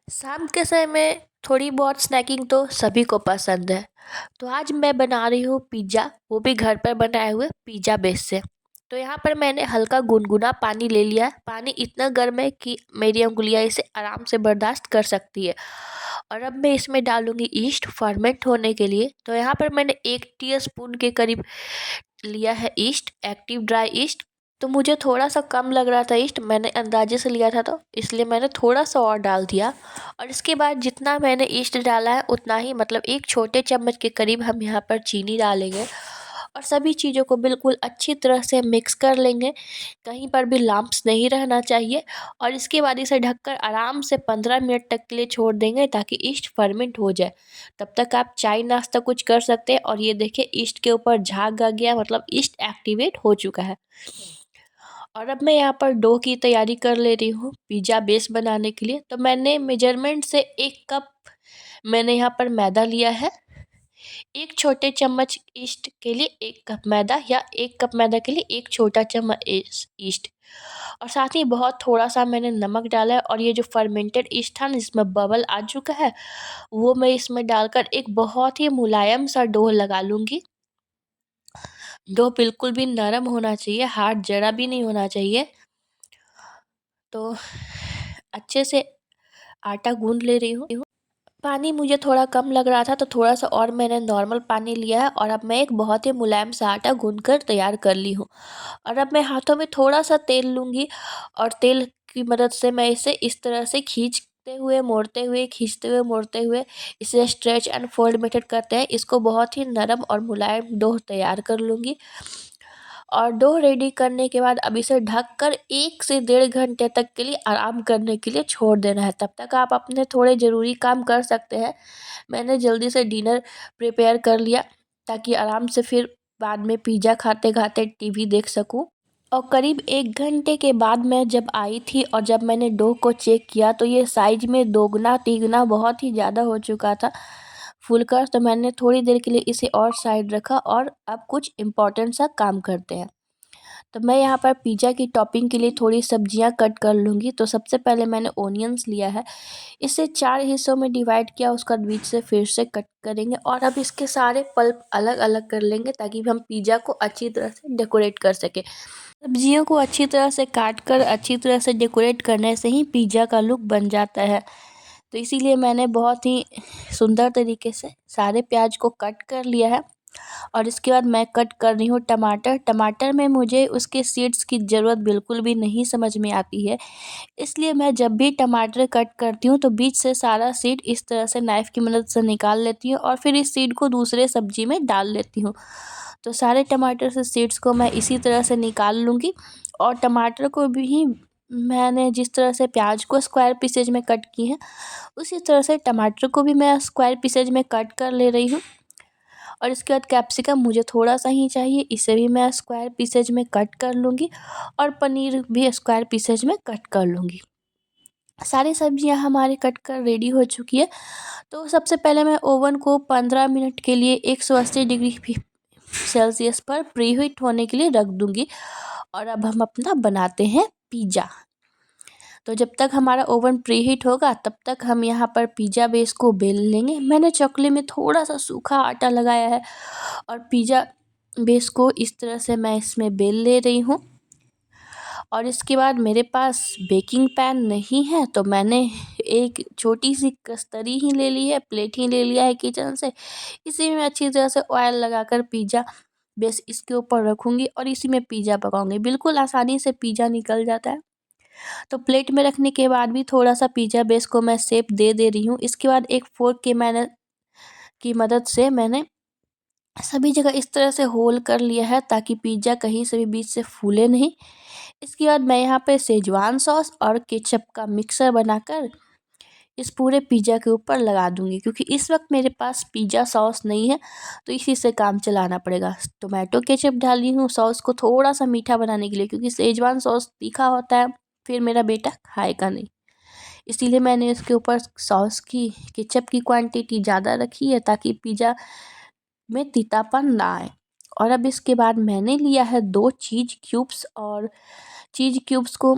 शाम के समय में थोड़ी बहुत स्नैकिंग तो सभी को पसंद है। तो आज मैं बना रही हूँ पिज़्ज़ा, वो भी घर पर बनाए हुए पिज़्ज़ा बेस से। तो यहाँ पर मैंने हल्का गुनगुना पानी ले लिया है। पानी इतना गर्म है कि मेरी उंगलियाँ इसे आराम से बर्दाश्त कर सकती है। और अब मैं इसमें डालूंगी ईस्ट फर्मेंट होने के लिए। तो यहाँ पर मैंने 1 टीस्पून के करीब लिया है ईस्ट, एक्टिव ड्राई ईस्ट। तो मुझे थोड़ा सा कम लग रहा था ईस्ट, मैंने अंदाजे से लिया था तो इसलिए मैंने थोड़ा सा और डाल दिया। और इसके बाद जितना मैंने ईस्ट डाला है उतना ही, मतलब 1 छोटे चम्मच के करीब हम यहाँ पर चीनी डालेंगे। और सभी चीज़ों को बिल्कुल अच्छी तरह से मिक्स कर लेंगे, कहीं पर भी लम्प्स नहीं रहना चाहिए। और इसके बाद इसे ढककर आराम से 15 मिनट तक के लिए छोड़ देंगे ताकि ईस्ट फर्मेंट हो जाए। तब तक आप चाय नाश्ता कुछ कर सकते हैं। और ये देखिए ईस्ट के ऊपर झाग आ गया, मतलब ईस्ट एक्टिवेट हो चुका है। और अब मैं यहाँ पर डो की तैयारी कर ले रही हूँ पिज़्ज़ा बेस बनाने के लिए। तो मैंने मेजरमेंट से 1 कप मैंने यहाँ पर मैदा लिया है। 1 छोटे चम्मच ईस्ट के लिए 1 कप मैदा, या 1 कप मैदा के लिए 1 छोटा चम्मच ईस्ट। और साथ ही बहुत थोड़ा सा मैंने नमक डाला है। और ये जो फर्मेंटेड ईस्ट था ना, जिसमें बबल आ चुका है, वो मैं इसमें डालकर एक बहुत ही मुलायम सा डो लगा लूँगी। डो बिल्कुल भी नरम होना चाहिए, हार्ड ज़रा भी नहीं होना चाहिए। तो अच्छे से आटा गूँध ले रही हूँ। पानी मुझे थोड़ा कम लग रहा था तो थोड़ा सा और मैंने नॉर्मल पानी लिया है। और अब मैं एक बहुत ही मुलायम सा आटा गूँध कर तैयार कर ली हूँ। और अब मैं हाथों में थोड़ा सा तेल लूँगी और तेल की मदद से मैं इसे इस तरह से खींचते हुए मोड़ते हुए, खींचते हुए मोड़ते हुए, इसे स्ट्रेच एंड फोल्ड मेथड करते हैं। इसको बहुत ही नरम और मुलायम डो तैयार कर लूँगी। और डो रेडी करने के बाद अब इसे ढककर 1 से 1.5 घंटे तक के लिए आराम करने के लिए छोड़ देना है। तब तक आप अपने थोड़े ज़रूरी काम कर सकते हैं। मैंने जल्दी से डिनर प्रिपेयर कर लिया ताकि आराम से फिर बाद में पिज़्ज़ा खाते खाते टीवी देख सकूं। और करीब 1 घंटे के बाद मैं जब आई थी और जब मैंने डो को चेक किया तो ये साइज में दोगुना तिगुना बहुत ही ज़्यादा हो चुका था फूलकर। तो मैंने थोड़ी देर के लिए इसे और साइड रखा और अब कुछ इम्पोर्टेंट सा काम करते हैं। तो मैं यहाँ पर पिज़्ज़ा की टॉपिंग के लिए थोड़ी सब्जियां कट कर लूँगी। तो सबसे पहले मैंने ओनियंस लिया है, इसे 4 हिस्सों में डिवाइड किया, उसका बीच से फिर से कट करेंगे। और अब इसके सारे पल्प अलग अलग कर लेंगे ताकि हम पिज़्ज़ा को अच्छी तरह से डेकोरेट कर सकें। सब्जियों को अच्छी तरह से काट कर अच्छी तरह से डेकोरेट करने से ही पिज़्ज़ा का लुक बन जाता है। तो इसीलिए मैंने बहुत ही सुंदर तरीके से सारे प्याज को कट कर लिया है। और इसके बाद मैं कट कर रही हूँ टमाटर। टमाटर में मुझे उसके सीड्स की ज़रूरत बिल्कुल भी नहीं समझ में आती है, इसलिए मैं जब भी टमाटर कट करती हूँ तो बीच से सारा सीड इस तरह से नाइफ़ की मदद से निकाल लेती हूँ और फिर इस सीड को दूसरे सब्जी में डाल लेती हूँ। तो सारे टमाटर से सीड्स को मैं इसी तरह से निकाल लूँगी। और टमाटर को भी मैंने जिस तरह से प्याज को स्क्वायर पीसेज में कट की है, उसी तरह से टमाटर को भी मैं स्क्वायर पीसेज में कट कर ले रही हूँ। और इसके बाद कैप्सिकम मुझे थोड़ा सा ही चाहिए, इसे भी मैं स्क्वायर पीसेज में कट कर लूँगी। और पनीर भी स्क्वायर पीसेज में कट कर लूँगी। सारी सब्जियां हमारी कट कर रेडी हो चुकी है। तो सबसे पहले मैं ओवन को 15 मिनट के लिए 180 डिग्री सेल्सियस पर प्रीहीट होने के लिए रख दूँगी। और अब हम अपना बनाते हैं पिज़्ज़ा। तो जब तक हमारा ओवन प्रीहीट होगा तब तक हम यहाँ पर पिज़्ज़ा बेस को बेल लेंगे। मैंने चकले में थोड़ा सा सूखा आटा लगाया है और पिज़्ज़ा बेस को इस तरह से मैं इसमें बेल ले रही हूँ। और इसके बाद मेरे पास बेकिंग पैन नहीं है तो मैंने एक छोटी सी कस्तरी ही ले ली है, प्लेट ही ले लिया है किचन से। इसी में अच्छी तरह से ऑयल लगाकर पिज़्ज़ा बेस इसके ऊपर रखूँगी और इसी में पिज़्ज़ा पकाऊँगी। बिल्कुल आसानी से पिज़्ज़ा निकल जाता है। तो प्लेट में रखने के बाद भी थोड़ा सा पिज़्ज़ा बेस को मैं शेप दे दे रही हूँ। इसके बाद एक फोर्क की मदद से मैंने सभी जगह इस तरह से होल कर लिया है ताकि पिज़्ज़ा कहीं से भी बीच से फूले नहीं। इसके बाद मैं यहाँ पे शेजवान सॉस और केचप का मिक्सर बनाकर इस पूरे पिज़्ज़ा के ऊपर लगा दूँगी, क्योंकि इस वक्त मेरे पास पिज़्ज़ा सॉस नहीं है तो इसी से काम चलाना पड़ेगा। टोमेटो केचप डाली हूँ सॉस को थोड़ा सा मीठा बनाने के लिए, क्योंकि शेजवान सॉस तीखा होता है, फिर मेरा बेटा खाएगा नहीं। इसीलिए मैंने इसके ऊपर सॉस की केचप की क्वांटिटी ज़्यादा रखी है ताकि पिज़्ज़ा में तीतापन ना आए। और अब इसके बाद मैंने लिया है 2 चीज़ क्यूब्स और चीज़ क्यूब्स को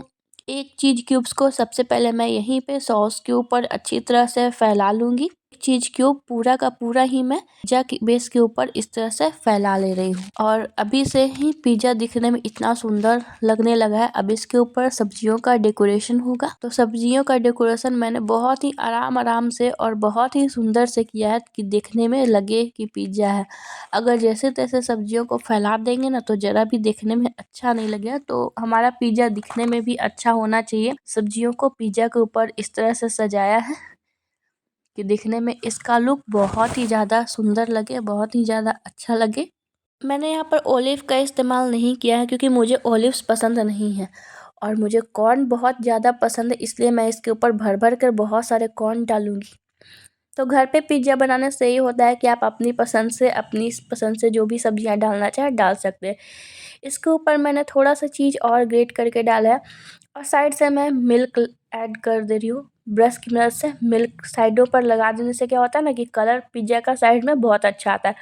एक चीज़ क्यूब्स को सबसे पहले मैं यहीं पे सॉस के ऊपर अच्छी तरह से फैला लूँगी। चीज़ क्यूब पूरा का पूरा ही मैं पिज़्ज़ा के बेस के ऊपर इस तरह से फैला ले रही हूँ और अभी से ही पिज़्ज़ा दिखने में इतना सुंदर लगने लगा है। अब इसके ऊपर सब्जियों का डेकोरेशन होगा। तो सब्जियों का डेकोरेशन मैंने बहुत ही आराम से और बहुत ही सुंदर से किया है कि देखने में लगे कि पिज़्ज़ा है। अगर जैसे तैसे सब्जियों को फैला देंगे ना तो ज़रा भी देखने में अच्छा नहीं लगेगा। तो हमारा पिज़्ज़ा दिखने में भी अच्छा होना चाहिए। सब्जियों को पिज़्ज़ा के ऊपर इस तरह से सजाया है कि दिखने में इसका लुक बहुत ही ज़्यादा सुंदर लगे, बहुत ही ज़्यादा अच्छा लगे। मैंने यहाँ पर ओलिव का इस्तेमाल नहीं किया है क्योंकि मुझे ओलिव्स पसंद नहीं है और मुझे कॉर्न बहुत ज़्यादा पसंद है, इसलिए मैं इसके ऊपर भर भर कर बहुत सारे कॉर्न डालूँगी। तो घर पे पिज़्ज़ा बनाने से ये होता है कि आप अपनी पसंद से जो भी सब्जियाँ डालना चाहें डाल सकते हैं। इसके ऊपर मैंने थोड़ा सा चीज़ और ग्रेट करके डाला है और साइड से मैं मिल्क ऐड कर दे रही हूँ। ब्रश की मदद से मिल्क साइडों पर लगा देने से क्या होता है ना कि कलर पिज़्ज़ा का साइड में बहुत अच्छा आता है।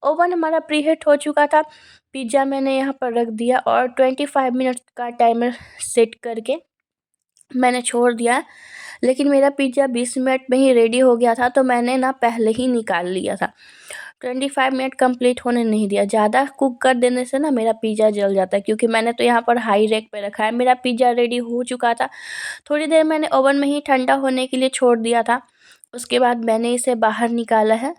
ओवन हमारा प्रीहीट हो चुका था। पिज़्ज़ा मैंने यहाँ पर रख दिया और 25 मिनट का टाइमर सेट करके मैंने छोड़ दिया। लेकिन मेरा पिज़्ज़ा 20 मिनट में ही रेडी हो गया था, तो मैंने ना पहले ही निकाल लिया था। 25 मिनट कंप्लीट होने नहीं दिया। ज़्यादा कुक कर देने से ना मेरा पिज़्ज़ा जल जाता है, क्योंकि मैंने तो यहाँ पर हाई रेक पे रखा है। मेरा पिज़्ज़ा रेडी हो चुका था। थोड़ी देर मैंने ओवन में ही ठंडा होने के लिए छोड़ दिया था। उसके बाद मैंने इसे बाहर निकाला है।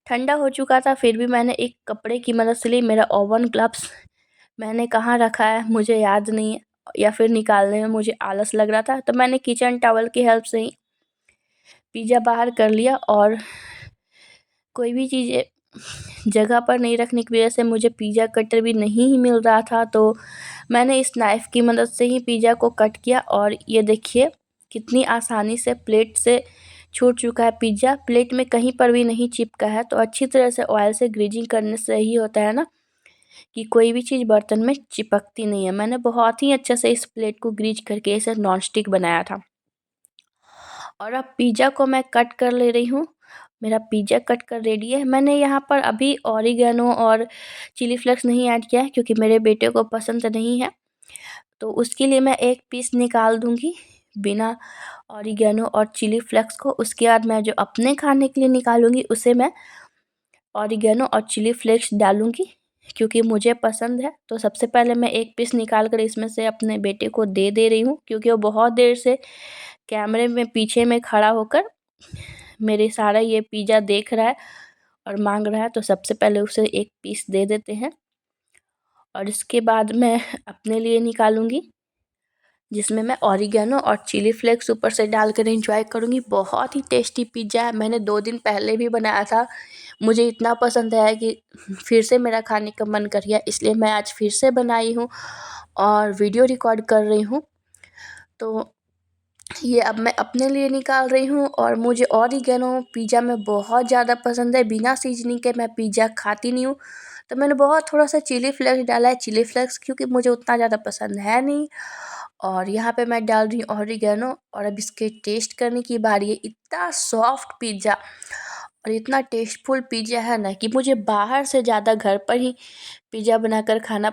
ठंडा हो चुका था, फिर भी मैंने एक कपड़े की मदद से ली। मेरा ओवन ग्लव्स मैंने कहाँ रखा है मुझे याद नहीं है, या फिर निकालने में मुझे आलस लग रहा था, तो मैंने किचन टॉवल की हेल्प से ही पिज़्ज़ा बाहर कर लिया। और कोई भी चीज़ें जगह पर नहीं रखने की वजह से मुझे पिज़्ज़ा कटर भी नहीं मिल रहा था, तो मैंने इस नाइफ़ की मदद से ही पिज़्ज़ा को कट किया। और ये देखिए कितनी आसानी से प्लेट से छूट चुका है पिज़्ज़ा। प्लेट में कहीं पर भी नहीं चिपका है। तो अच्छी तरह से ऑयल से ग्रीजिंग करने से ही होता है ना कि कोई भी चीज़ बर्तन में चिपकती नहीं है। मैंने बहुत ही अच्छे से इस प्लेट को ग्रीज करके इसे नॉन स्टिक बनाया था। और अब पिज़्ज़ा को मैं कट कर ले रही हूँ। मेरा पिज़्ज़ा कट कर रेडी है। मैंने यहाँ पर अभी ऑरिगेनो और चिली फ्लेक्स नहीं ऐड किया है, क्योंकि मेरे बेटे को पसंद नहीं है। तो उसके लिए मैं एक पीस निकाल दूँगी बिना ऑरिगेनो और चिली फ्लेक्स को। उसके बाद मैं जो अपने खाने के लिए निकालूँगी उसे मैं ऑरिगेनो और चिली फ्लेक्स डालूँगी, क्योंकि मुझे पसंद है। तो सबसे पहले मैं एक पीस निकाल कर इसमें से अपने बेटे को दे रही हूँ, क्योंकि वो बहुत देर से कैमरे में पीछे में खड़ा होकर मेरे सारा ये पिज़्ज़ा देख रहा है और मांग रहा है। तो सबसे पहले उसे एक पीस दे देते हैं और इसके बाद मैं अपने लिए निकालूँगी, जिसमें मैं ऑरिगेनो और चिली फ्लेक्स ऊपर से डालकर एंजॉय करूँगी। बहुत ही टेस्टी पिज़्ज़ा है। मैंने 2 दिन पहले भी बनाया था। मुझे इतना पसंद है कि फिर से मेरा खाने का मन कर गया, इसलिए मैं आज फिर से बनाई हूँ और वीडियो रिकॉर्ड कर रही हूँ। तो ये अब मैं अपने लिए निकाल रही हूँ। और मुझे ऑरिगेनो पिज़्ज़ा में बहुत ज़्यादा पसंद है। बिना सीज़निंग के मैं पिज़्ज़ा खाती नहीं हूँ। तो मैंने बहुत थोड़ा-सा चिली फ्लेक्स डाला है, चिली फ्लेक्स क्योंकि मुझे उतना ज़्यादा पसंद है नहीं। और यहाँ पे मैं डाल रही हूँ ऑरिगेनो और अब इसके टेस्ट करने की बारी है। इतना सॉफ्ट पिज़्ज़ा और इतना टेस्टफुल पिज़्ज़ा है ना कि मुझे बाहर से ज़्यादा घर पर ही पिज़्ज़ा बनाकर खाना